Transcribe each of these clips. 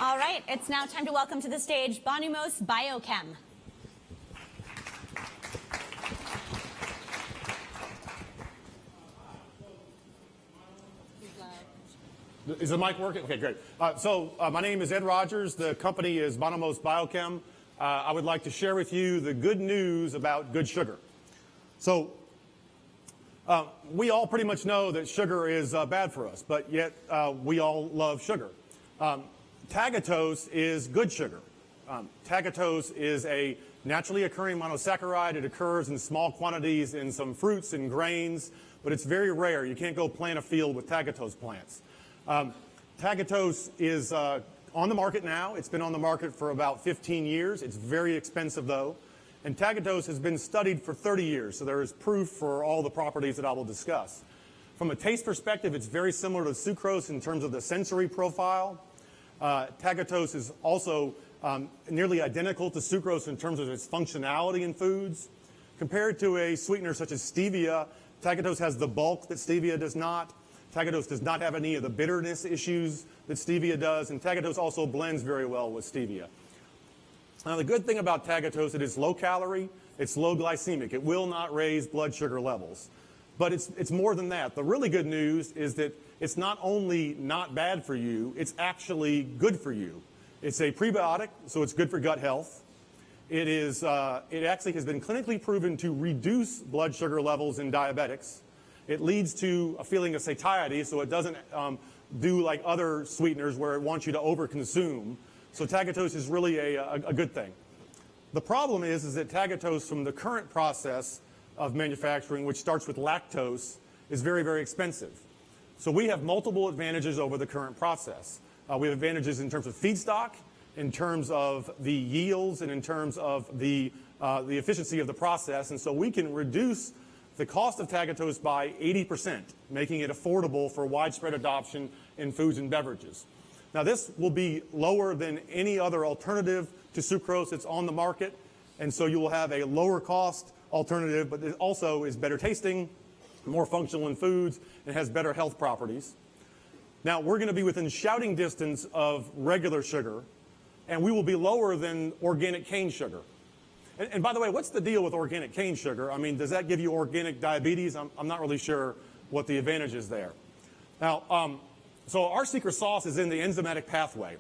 All right, it's now time to welcome to the stage Bonumose Biochem. Is the mic working? Okay, great. My name is Ed Rogers. The company is Bonumose Biochem. I would like to share with you the good news about good sugar. We all pretty much know that sugar is bad for us, but yet we all love sugar. Tagatose is good sugar. Tagatose is a naturally occurring monosaccharide. It occurs in small quantities in some fruits and grains, but it's very rare. You can't go plant a field with tagatose plants. Tagatose is on the market now. It's been on the market for about 15 years. It's very expensive, though. And tagatose has been studied for 30 years, so there is proof for all the properties that I will discuss. From a taste perspective, it's very similar to sucrose in terms of the sensory profile. Tagatose is also nearly identical to sucrose in terms of its functionality in foods. Compared to a sweetener such as stevia, tagatose has the bulk that stevia does not. Tagatose does not have any of the bitterness issues that stevia does, and tagatose also blends very well with stevia. Now, the good thing about tagatose, it is low calorie, it's low glycemic. It will not raise blood sugar levels. But it's more than that. The really good news is that it's not only not bad for you, it's actually good for you. It's a prebiotic, so it's good for gut health. It actually has been clinically proven to reduce blood sugar levels in diabetics. It leads to a feeling of satiety, so it doesn't do like other sweeteners where it wants you to overconsume. So tagatose is really a good thing. The problem is that tagatose from the current process of manufacturing, which starts with lactose, is very, very expensive. So we have multiple advantages over the current process. We have advantages in terms of feedstock, in terms of the yields, and in terms of the efficiency of the process. And so we can reduce the cost of tagatose by 80%, making it affordable for widespread adoption in foods and beverages. Now, this will be lower than any other alternative to sucrose that's on the market, and so you will have a lower cost alternative, but it also is better tasting, more functional in foods, and has better health properties. Now, we're going to be within shouting distance of regular sugar, and we will be lower than organic cane sugar. And by the way, what's the deal with organic cane sugar? I mean, does that give you organic diabetes? I'm not really sure what the advantage is there. Now, so our secret sauce is in the enzymatic pathway.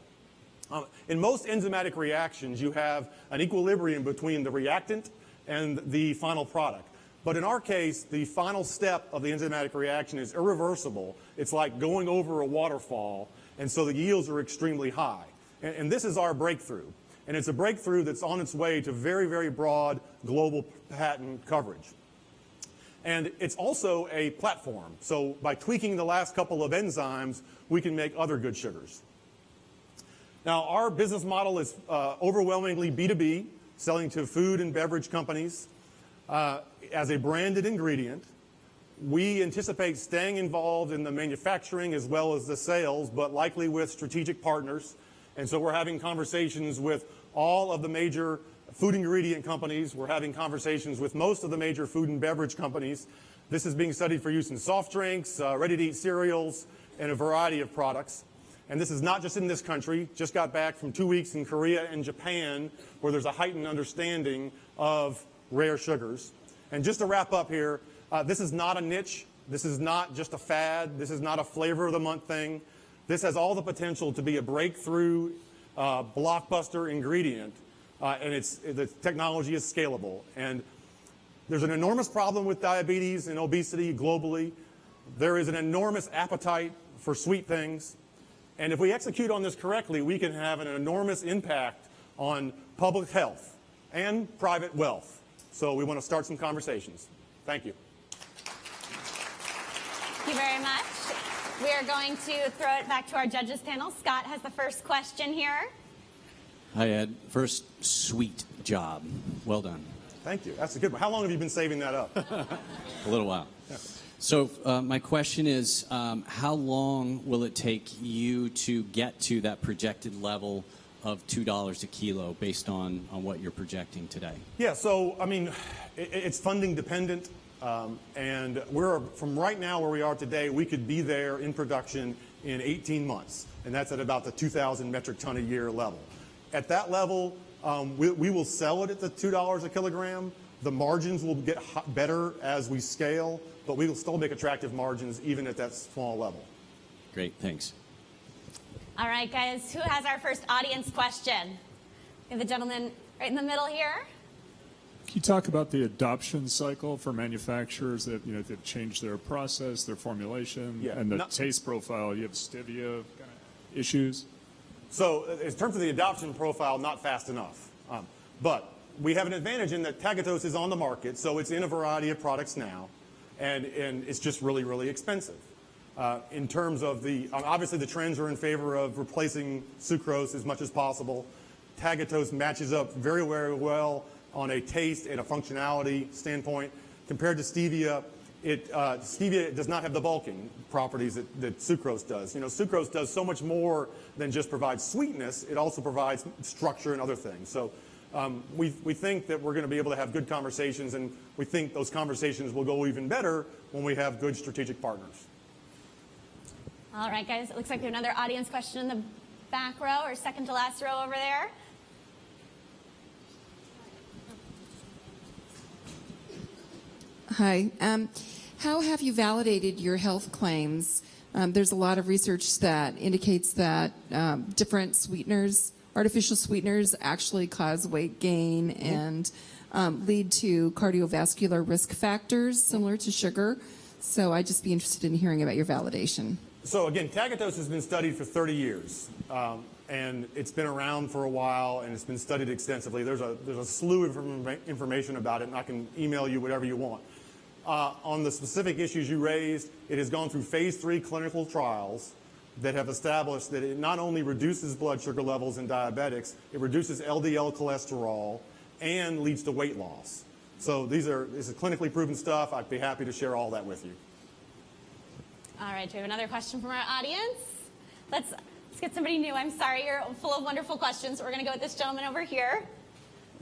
In most enzymatic reactions, you have an equilibrium between the reactant and the final product. But in our case, the final step of the enzymatic reaction is irreversible. It's like going over a waterfall, and so the yields are extremely high. And this is our breakthrough. And it's a breakthrough that's on its way to very, very broad global patent coverage. And it's also a platform. So by tweaking the last couple of enzymes, we can make other good sugars. Now, our business model is overwhelmingly B2B, selling to food and beverage companies as a branded ingredient. We anticipate staying involved in the manufacturing as well as the sales, but likely with strategic partners. And so we're having conversations with all of the major food ingredient companies. We're having conversations with most of the major food and beverage companies. This is being studied for use in soft drinks, ready-to-eat cereals, and a variety of products. And this is not just in this country. Just got back from 2 weeks in Korea and Japan, where there's a heightened understanding of rare sugars. And just to wrap up here, this is not a niche. This is not just a fad. This is not a flavor of the month thing. This has all the potential to be a breakthrough, blockbuster ingredient, and the technology is scalable. And there's an enormous problem with diabetes and obesity globally. There is an enormous appetite for sweet things. And if we execute on this correctly, we can have an enormous impact on public health and private wealth. So we want to start some conversations. Thank you. Thank you very much. We are going to throw it back to our judges panel. Scott has the first question here. Hi, Ed. First, sweet job. Well done. Thank you. That's a good one. How long have you been saving that up? A little while. Yeah. So my question is, how long will it take you to get to that projected level of $2 a kilo based on what you're projecting today? Yeah, so, I mean, it's funding dependent. And we're from right now where we are today, we could be there in production in 18 months. and that's at about the 2,000 metric ton a year level. At that level, we will sell it at the $2 a kilogram. The margins will get better as we scale, but we will still make attractive margins even at that small level. Great, thanks. All right, guys, who has our first audience question? We have the gentleman right in the middle here. Can you talk about the adoption cycle for manufacturers that, they've changed their process, their formulation, and the taste profile? You have stevia kind of issues. So in terms of the adoption profile, not fast enough. But we have an advantage in that tagatose is on the market, so it's in a variety of products now, and it's just really, really expensive. In terms of obviously the trends are in favor of replacing sucrose as much as possible. Tagatose matches up very, very well on a taste and a functionality standpoint. Compared to stevia, stevia does not have the bulking properties that sucrose does. Sucrose does so much more than just provide sweetness. It also provides structure and other things. So we think that we're going to be able to have good conversations, and we think those conversations will go even better when we have good strategic partners. All right, guys, it looks like we have another audience question in the back row, or second to last row over there. Hi. How have you validated your health claims? There's a lot of research that indicates that different sweeteners, artificial sweeteners, actually cause weight gain and lead to cardiovascular risk factors similar to sugar. So I'd just be interested in hearing about your validation. So again, tagatose has been studied for 30 years, and it's been around for a while, and it's been studied extensively. There's a slew of information about it, and I can email you whatever you want. On the specific issues you raised, it has gone through phase 3 clinical trials that have established that it not only reduces blood sugar levels in diabetics, it reduces LDL cholesterol and leads to weight loss. So this is clinically proven stuff. I'd be happy to share all that with you. All right, do we have another question from our audience? Let's get somebody new. I'm sorry, you're full of wonderful questions. We're going to go with this gentleman over here.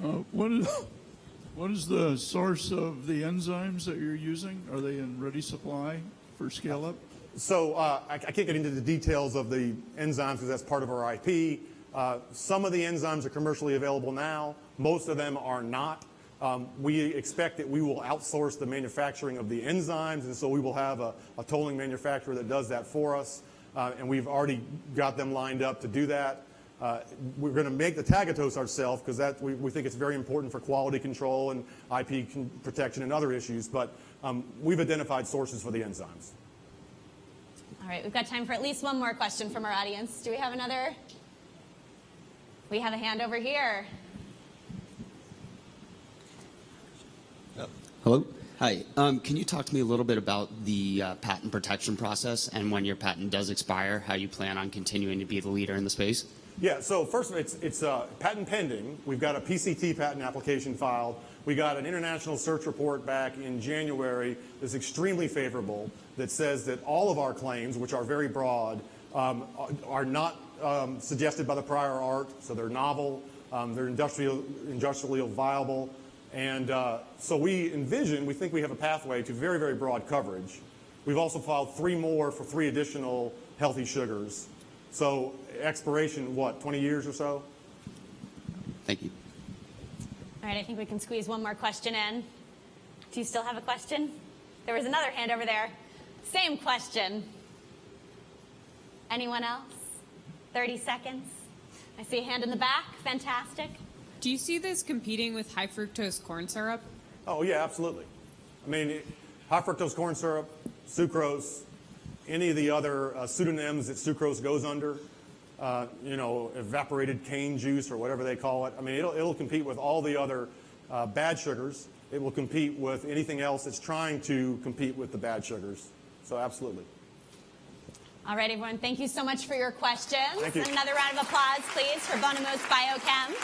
What is the source of the enzymes that you're using? Are they in ready supply for scale up? So I can't get into the details of the enzymes because that's part of our IP. Some of the enzymes are commercially available now. Most of them are not. We expect that we will outsource the manufacturing of the enzymes, and so we will have a tolling manufacturer that does that for us, and we've already got them lined up to do that. We're going to make the tagatose ourselves because we think it's very important for quality control and IP protection and other issues, but we've identified sources for the enzymes. All right, we've got time for at least one more question from our audience. Do we have another? We have a hand over here. Hello. Hi. Can you talk to me a little bit about the patent protection process and when your patent does expire, how you plan on continuing to be the leader in the space? Yeah, so first of all, it's patent pending. We've got a PCT patent application filed. We got an international search report back in January that's extremely favorable that says that all of our claims, which are very broad, are not suggested by the prior art, so they're novel, they're industrially viable. And so we think we have a pathway to very, very broad coverage. We've also filed 3 more for 3 additional healthy sugars. So expiration, 20 years or so? Thank you. All right, I think we can squeeze one more question in. Do you still have a question? There was another hand over there. Same question. Anyone else? 30 seconds. I see a hand in the back. Fantastic. Do you see this competing with high fructose corn syrup? Oh, yeah, absolutely. I mean, high fructose corn syrup, sucrose, any of the other pseudonyms that sucrose goes under, evaporated cane juice or whatever they call it. I mean, it'll compete with all the other bad sugars. It will compete with anything else that's trying to compete with the bad sugars. So absolutely. All right, everyone, thank you so much for your questions. Thank you. Another round of applause, please, for Bonumose Biochem.